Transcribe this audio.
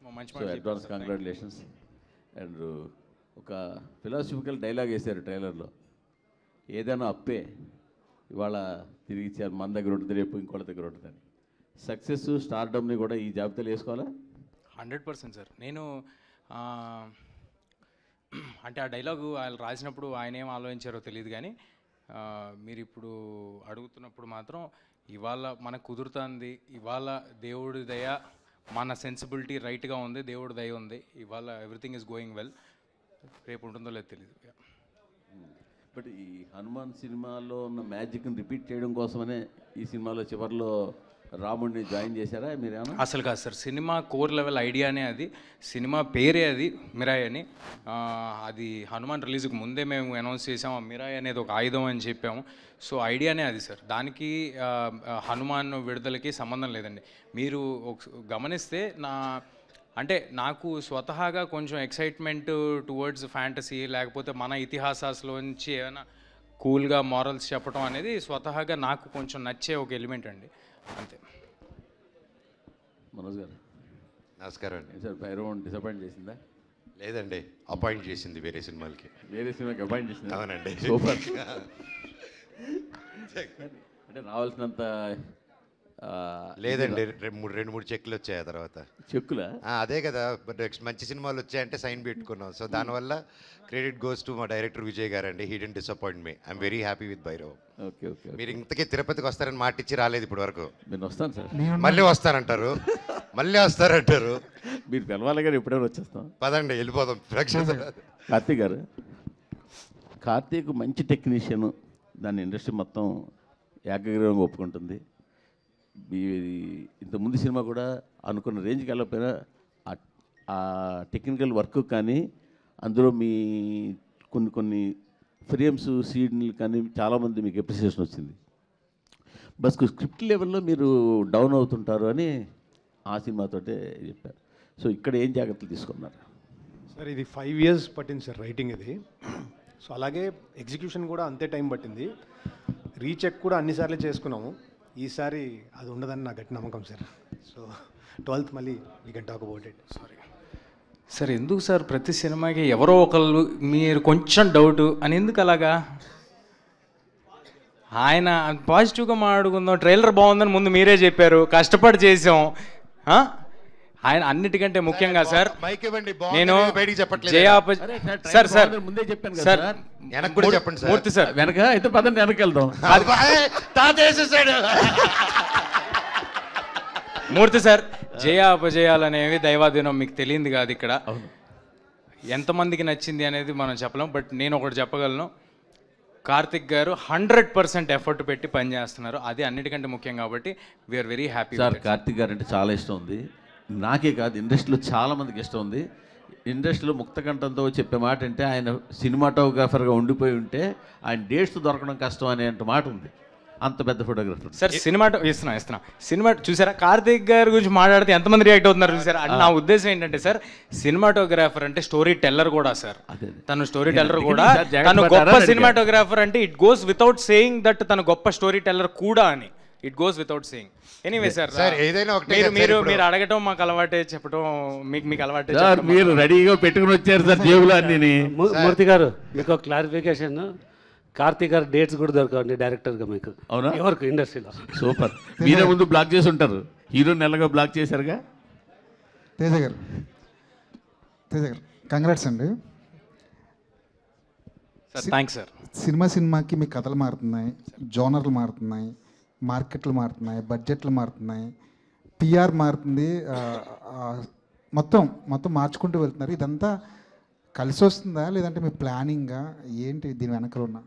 So advance congratulations. And ఒక philosophical dialogue వేశారు ట్రైలర్లో, ఏదైనా అప్పే ఇవాళ తిరిగి ఇచ్చారు, మన దగ్గర ఉంటుంది రేపు ఇంకోళ్ళ దగ్గర ఉంటుందని. సక్సెస్ స్టార్డమ్ని కూడా ఈ జాబితాలో వేసుకోవాలా? 100% సార్. నేను అంటే ఆ డైలాగు ఆయన రాసినప్పుడు ఆయన ఏం ఆలోచించారో తెలియదు, కానీ మీరు ఇప్పుడు అడుగుతున్నప్పుడు మాత్రం ఇవాళ మనకు కుదురుతుంది, ఇవాళ దేవుడి దయ, మన సెన్సిబిలిటీ రైట్గా ఉంది, దేవుడి దయ ఉంది, ఇవాళ ఎవ్రీథింగ్ ఈజ్ గోయింగ్ వెల్. రేపు ఉంటుందో లేదో తెలియదు. బట్ ఈ హనుమాన్ సినిమాలో ఉన్న మ్యాజిక్ని రిపీట్ చేయడం కోసమనే ఈ సినిమాలో చివరిలో రాముడిని జాయిన్ చేశారా మీరేమన్నా? అసలు కాదు సార్, సినిమా కోర్ లెవెల్ ఐడియానే అది, సినిమా పేరే అది మిరాయ్ అని. అది హనుమాన్ రిలీజ్కి ముందే మేము అనౌన్స్ చేసాము, మిరాయ్ అనేది ఒక ఆయుధం అని చెప్పాము. సో ఐడియానే అది సార్, దానికి హనుమాన్ విడుదలకి సంబంధం లేదండి. మీరు గమనిస్తే అంటే నాకు స్వతహాగా కొంచెం ఎక్సైట్మెంట్ టువర్డ్స్ ఫ్యాంటసీ, లేకపోతే మన ఇతిహాసాల్లోంచి ఏమైనా కూల్గా మారల్స్ చెప్పడం అనేది స్వతహాగా నాకు కొంచెం నచ్చే ఒక ఎలిమెంట్ అండి, అంతే. మనోజ్ గారు నమస్కారం అండి. సార్ భైరవ్ డిసప్పాయింట్ చేసిందా? లేదండి, అపాయింట్ చేసింది వేరే సినిమాలకి. వేరే సినిమాకి అపాయింట్ చేసింది? అవునండి. సూపర్. అంటే రావాల్సినంత లేదండి, రెండు మూడు చెక్లు వచ్చాయి ఆ తర్వాత. చెక్కులా? అదే కదా, మంచి సినిమాలు వచ్చాయంటే సైన్ పెట్టుకున్నాం. సో దానివల్ల క్రెడిట్ గోస్ టు మా డైరెక్టర్ విజయ్ గారు అండి. He didn't disappoint me. I'm very happy with Bhairav. Okay okay. మీరు ఇంతకీ తిరుపతికి వస్తారని మాట ఇచ్చి రాలేదు ఇప్పటి వరకు. నేను వస్తాను సార్. మళ్ళీ వస్తానంటారు, మళ్ళీ వస్తారంటారు. మీరు పిలవాలి కానీ ఎప్పుడైనా వచ్చేస్తాం. పదండి వెళ్ళిపోదాం ప్రేక్షకులు. కార్తీక్ గారు, కార్తీక్ మంచి టెక్నీషియన్, దాన్ని ఇండస్ట్రీ మొత్తం ఏకగ్రీవంగా ఒప్పుకుంటుంది. ఇంతకుముందు సినిమా కూడా అనుకున్న రేంజ్కి వెళ్ళకపోయినా ఆ టెక్నికల్ వర్క్ కానీ అందులో మీ కొన్ని ఫ్రేమ్స్ సీన్లు కానీ చాలామంది మీకు అప్రిసియేషన్ వచ్చింది. బస్ స్క్రిప్ట్ లెవెల్లో మీరు డౌన్ అవుతుంటారు అని ఆ సినిమాతోటే చెప్పారు. సో ఇక్కడ ఏం జాగ్రత్తలు తీసుకున్నారు సార్? ఇది 5 years పట్టింది సార్ రైటింగ్ ఇది. సో అలాగే ఎగ్జిక్యూషన్ కూడా అంతే టైం పట్టింది. రీచెక్ కూడా అన్నిసార్లు చేసుకున్నాము. ఈసారి అది ఉండదని నా గట్టి నమ్మకం సార్. సో 12th మళ్ళీ we can talk about it. Sorry sir, ఎందుకు సార్ ప్రతి సినిమాకి ఎవరో ఒకళ్ళు మీరు కొంచెం డౌట్ అని ఎందుకు అలాగా? ఆయన పాజిటివ్గా మాట్లాడుకుందాం, ట్రైలర్ బాగుందని ముందు మీరే చెప్పారు, కష్టపడి చేసాం. ఆయన అన్నిటికంటే ముఖ్యంగా సార్ నేను సార్ సార్ సార్ వెనక్కి కూడా చెప్పండి సార్. మూర్తి సార్ వెనక అయితే పదండి వెనక్కి వెళ్దాం. మూర్తి సార్, జయ అపజయాలు అనేవి దైవాధీనం, మీకు తెలియంది కాదు. ఇక్కడ ఎంతమందికి నచ్చింది అనేది మనం చెప్పలేం. బట్ నేను ఒకటి చెప్పగలను, కార్తిక్ గారు 100% ఎఫర్ట్ పెట్టి పనిచేస్తున్నారు. అది అన్నిటికంటే ముఖ్యం. కాబట్టి we are very happy sir. Karthik garu అంటే చాలా ఇష్టం ఉంది, నాకే కాదు ఇండస్ట్రీలో చాలామందికి ఇష్టం ఉంది. ఇండస్ట్రీలో ముక్తకంఠంతో చెప్పే మాట అంటే ఆయన సినిమాటోగ్రాఫర్గా ఉండిపోయి ఉంటే ఆయన డేట్స్ దొరకడం కష్టం అనే మాట ఉంది. అంత పెద్ద ఫోటోగ్రాఫర్ సార్. ఇస్తున్నా సినిమా చూసారా? కార్తిక్ గారి గురించి మాట్లాడితే ఎంతమంది రియాక్ట్ అవుతున్నారు చూసారా? నా ఉద్దేశం ఏంటంటే సార్, సినిమాటోగ్రాఫర్ అంటే స్టోరీ టెల్లర్ కూడా సార్. తను స్టోరీ టెల్లర్ కూడా, తను గొప్ప సినిమాటోగ్రాఫర్ అంటే it goes without saying that తను గొప్ప స్టోరీ టెల్లర్ కూడా అని. It goes without saying. Anyway sir, ఏదైనా మీరు అడగటం మాకు అలవాటే, చెప్పడం మీకు అలవాటే. మీరు రెడీగా పెట్టుకుని వచ్చారు సార్ జేబులో అన్ని. మూర్తి గారు, మీకు క్లారిఫికేషన్, కార్తీక్ గారు డేట్స్ కూడా దొరకండి డైరెక్టర్గా మీకు. అవునా? ఎవరికి ఇండస్ట్రీలో. సూపర్. మీరే ముందు బ్లాక్ చేసి ఉంటారు, హీరో నెలగా బ్లాక్ చేశారుగా. తేజ గారు కంగ్రాట్స్ అండి. Thanks sir. సినిమాకి మీ కథలు మారుతున్నాయి, జోనర్లు మారుతున్నాయి, మార్కెట్లు మారుతున్నాయి, బడ్జెట్లు మారుతున్నాయి, పిఆర్ మారుతుంది, మొత్తం మార్చుకుంటూ వెళ్తున్నారు. ఇదంతా కలిసి వస్తుందా లేదంటే మీ ప్లానింగా ఏంటి దీని వెనకాల ఉన్న?